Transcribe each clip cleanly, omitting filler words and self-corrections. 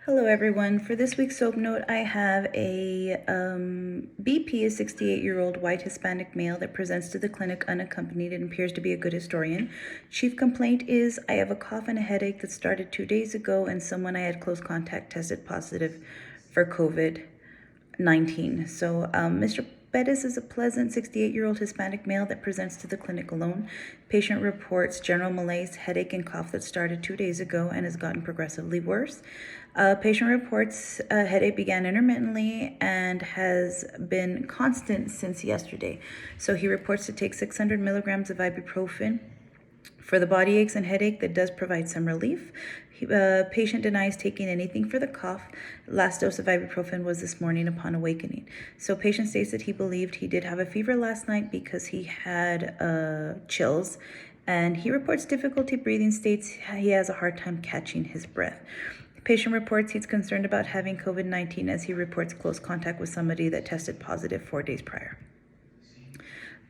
Hello everyone. For this week's soap note, I have a BP, a 68-year-old white Hispanic male that presents to the clinic unaccompanied and appears to be a good historian. Chief complaint is, I have a cough and a headache that started 2 days ago, and someone I had close contact tested positive for COVID-19. So Mr. Bettis is a pleasant 68-year-old Hispanic male that presents to the clinic alone. Patient reports general malaise, headache, and cough that started 2 days ago and has gotten progressively worse. Patient reports headache began intermittently and has been constant since yesterday. So he reports to take 600 milligrams of ibuprofen for the body aches and headache that does provide some relief. Patient denies taking anything for the cough. Last dose of ibuprofen was this morning upon awakening. So patient states that he believed he did have a fever last night because he had chills, and he reports difficulty breathing, states he has a hard time catching his breath. Patient reports he's concerned about having COVID-19 as he reports close contact with somebody that tested positive 4 days prior.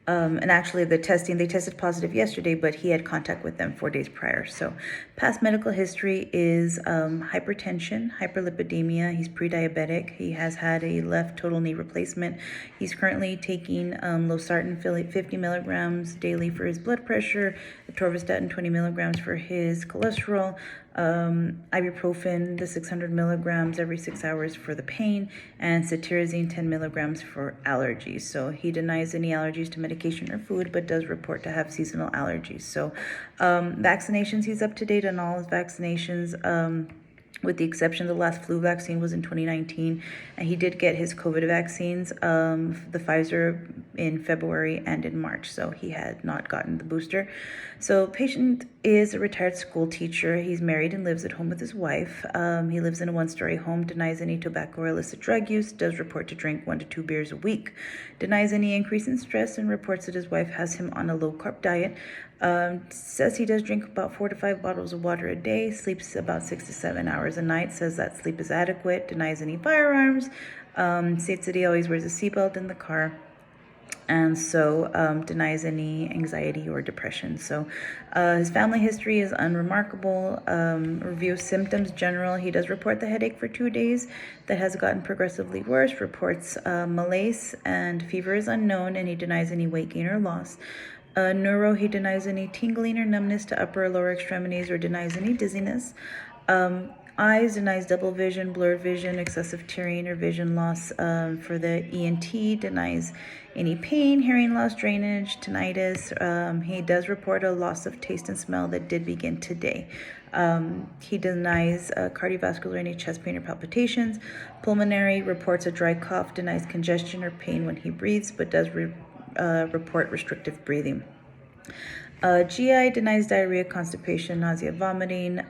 And actually they tested positive yesterday, but he had contact with them 4 days prior. So past medical history is hypertension, hyperlipidemia. He's pre-diabetic. He has had a left total knee replacement. He's currently taking losartan 50 milligrams daily for his blood pressure, atorvastatin 20 milligrams for his cholesterol, ibuprofen, the 600 milligrams every 6 hours for the pain, and cetirizine 10 milligrams for allergies. So he denies any allergies to medication or food, but does report to have seasonal allergies. So vaccinations, he's up to date on all his vaccinations. With the exception of the last flu vaccine was in 2019, and he did get his COVID vaccines, the Pfizer in February and in March, so he had not gotten the booster. So patient is a retired school teacher. He's married and lives at home with his wife. He lives in a one-story home, denies any tobacco or illicit drug use, does report to drink 1 to 2 beers a week, denies any increase in stress, and reports that his wife has him on a low-carb diet. Says he does drink about 4 to 5 bottles of water a day, sleeps about 6 to 7 hours a night, says that sleep is adequate, denies any firearms, states that he always wears a seatbelt in the car, and so denies any anxiety or depression. So his family history is unremarkable. Review of symptoms general. He does report the headache for 2 days that has gotten progressively worse, reports malaise, and fever is unknown, and he denies any weight gain or loss. Neuro, he denies any tingling or numbness to upper or lower extremities, or denies any dizziness. Eyes, denies double vision, blurred vision, excessive tearing, or vision loss. For the ENT, denies any pain, hearing loss, drainage, tinnitus. He does report a loss of taste and smell that did begin today. He denies cardiovascular, any chest pain or palpitations. Pulmonary, reports a dry cough, denies congestion or pain when he breathes, but does report restrictive breathing. GI, denies diarrhea, constipation, nausea, vomiting.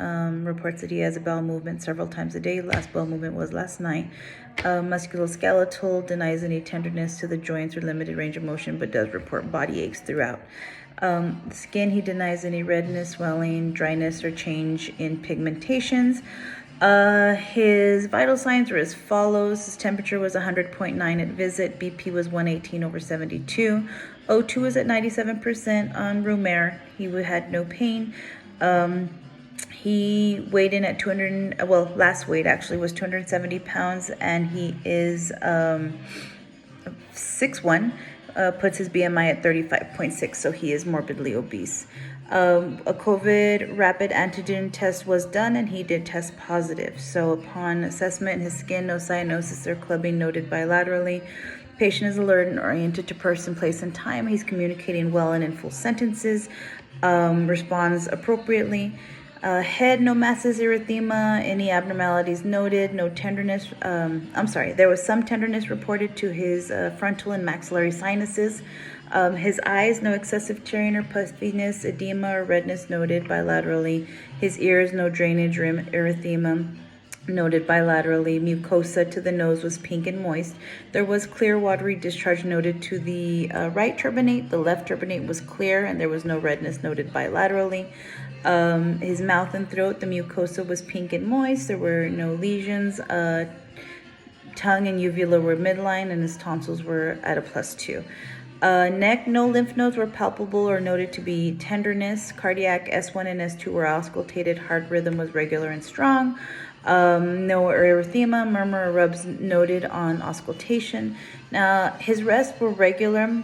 Reports that he has a bowel movement several times a day. Last bowel movement was last night. Musculoskeletal, denies any tenderness to the joints or limited range of motion, but does report body aches throughout. Skin, he denies any redness, swelling, dryness, or change in pigmentations. His vital signs were as follows. His temperature was 100.9 at visit. BP was 118/72. O2 was at 97% on room air. He had no pain. He weighed in at last weight actually was 270 pounds, and he is 6'1", puts his BMI at 35.6, so he is morbidly obese. A COVID rapid antigen test was done, and he did test positive. So upon assessment, his skin, no cyanosis or clubbing noted bilaterally. Patient is alert and oriented to person, place, and time. He's communicating well and in full sentences, responds appropriately. Head, no masses, erythema, any abnormalities noted, no tenderness. There was some tenderness reported to his frontal and maxillary sinuses. His eyes, no excessive tearing or puffiness, edema or redness noted bilaterally. His ears, no drainage or erythema noted bilaterally. Mucosa to the nose was pink and moist. There was clear watery discharge noted to the right turbinate. The left turbinate was clear, and there was no redness noted bilaterally. His mouth and throat, the mucosa was pink and moist. There were no lesions. Tongue and uvula were midline, and his tonsils were at a +2. Neck, no lymph nodes were palpable or noted to be tenderness. Cardiac S1 and S2 were auscultated. Heart rhythm was regular and strong. No erythema, murmur, or rubs noted on auscultation. Now, his rests were regular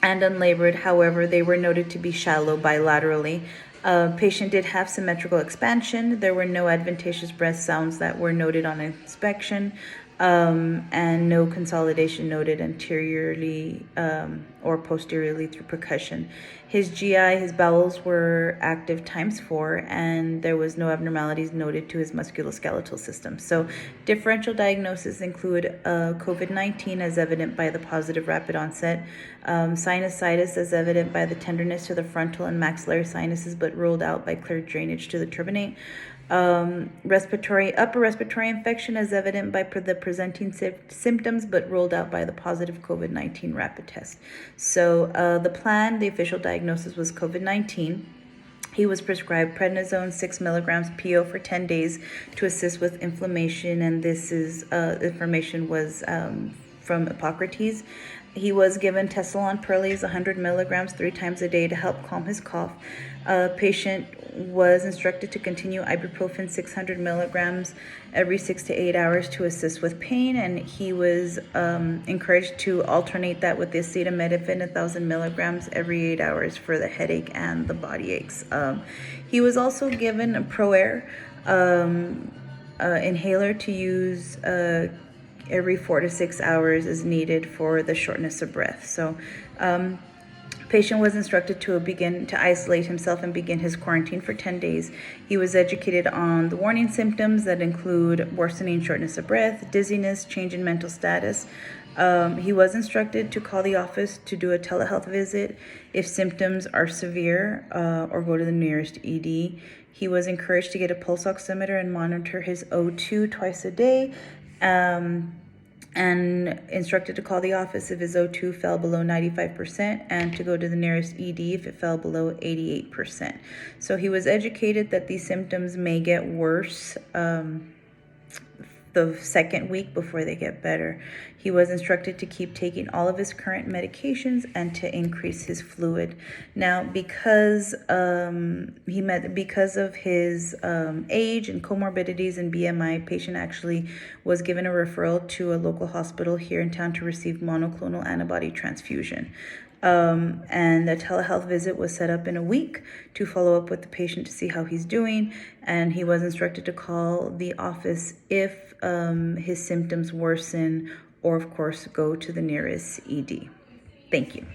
and unlabored. However, they were noted to be shallow bilaterally. Patient did have symmetrical expansion. There were no adventitious breath sounds that were noted on inspection, and no consolidation noted anteriorly or posteriorly through percussion. His GI, his bowels were active ×4, and there was no abnormalities noted to his musculoskeletal system. So differential diagnoses include COVID-19 as evident by the positive rapid onset, sinusitis as evident by the tenderness to the frontal and maxillary sinuses but ruled out by clear drainage to the turbinate. Upper respiratory infection as evident by the presenting symptoms but ruled out by the positive COVID-19 rapid test. So the official diagnosis was COVID-19. He was prescribed prednisone 6 milligrams PO for 10 days to assist with inflammation, and this information was from Hippocrates. He was given Tessalon Perles 100 milligrams 3 times a day to help calm his cough. Patient was instructed to continue ibuprofen 600 milligrams every 6 to 8 hours to assist with pain, and he was encouraged to alternate that with the acetaminophen 1,000 milligrams every 8 hours for the headache and the body aches. He was also given a ProAir inhaler to use every 4 to 6 hours as needed for the shortness of breath. So patient was instructed to begin to isolate himself and begin his quarantine for 10 days. He was educated on the warning symptoms that include worsening shortness of breath, dizziness, change in mental status. He was instructed to call the office to do a telehealth visit if symptoms are severe, or go to the nearest ED. He was encouraged to get a pulse oximeter and monitor his O2 twice a day. And instructed to call the office if his O2 fell below 95% and to go to the nearest ED if it fell below 88%. So he was educated that these symptoms may get worse the second week before they get better. He was instructed to keep taking all of his current medications and to increase his fluid. Now, because of his age and comorbidities and BMI, patient actually was given a referral to a local hospital here in town to receive monoclonal antibody transfusion. And the telehealth visit was set up in a week to follow up with the patient to see how he's doing, and he was instructed to call the office if his symptoms worsen, or of course go to the nearest ED. Thank you.